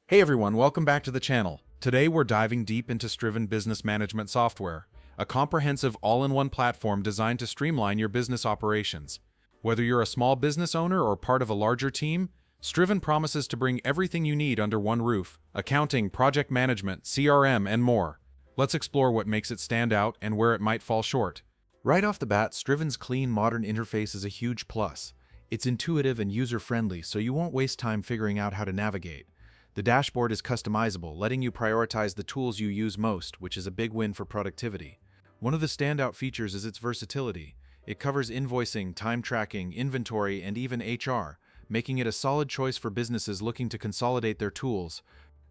Hey everyone, welcome back to the channel. Today we're diving deep into Striven business management software, a comprehensive all-in-one platform designed to streamline your business operations. Whether you're a small business owner or part of a larger team, Striven promises to bring everything you need under one roof: accounting, project management, CRM, and more. Let's explore what makes it stand out and where it might fall short. Right off the bat, Striven's clean, modern interface is a huge plus. It's intuitive and user-friendly, so you won't waste time figuring out how to navigate. The dashboard is customizable, letting you prioritize the tools you use most, which is a big win for productivity. One of the standout features is its versatility. It covers invoicing, time tracking, inventory, and even HR, making it a solid choice for businesses looking to consolidate their tools.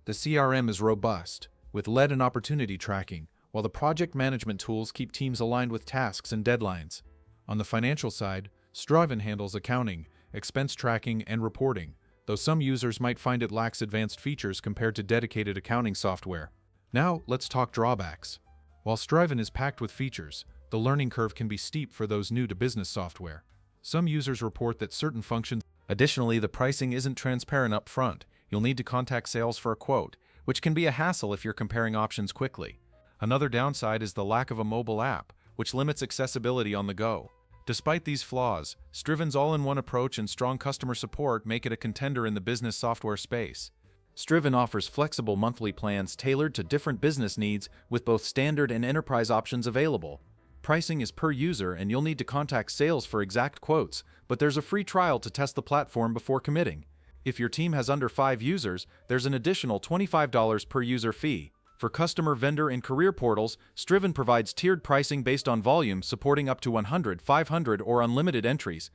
The CRM is robust, with lead and opportunity tracking, while the project management tools keep teams aligned with tasks and deadlines. On the financial side, Striven handles accounting, expense tracking, and reporting, though some users might find it lacks advanced features compared to dedicated accounting software. Now, let's talk drawbacks. While Striven is packed with features, the learning curve can be steep for those new to business software. Some users report that certain functions. Additionally, the pricing isn't transparent up front. You'll need to contact sales for a quote, which can be a hassle if you're comparing options quickly. Another downside is the lack of a mobile app, which limits accessibility on the go. Despite these flaws, Striven's all-in-one approach and strong customer support make it a contender in the business software space. Striven offers flexible monthly plans tailored to different business needs, with both standard and enterprise options available. Pricing is per user, and you'll need to contact sales for exact quotes, but there's a free trial to test the platform before committing. If your team has under 5 users, there's an additional $25 per user fee. For customer, vendor, and career portals, Striven provides tiered pricing based on volume, supporting up to 100, 500, or unlimited entries.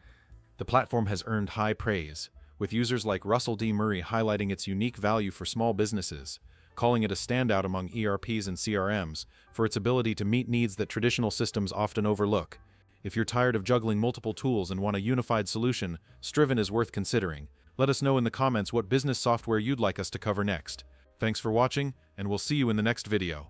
The platform has earned high praise, with users like Russell D. Murray highlighting its unique value for small businesses, calling it a standout among ERPs and CRMs for its ability to meet needs that traditional systems often overlook. If you're tired of juggling multiple tools and want a unified solution, Striven is worth considering. Let us know in the comments what business software you'd like us to cover next. Thanks for watching, and we'll see you in the next video.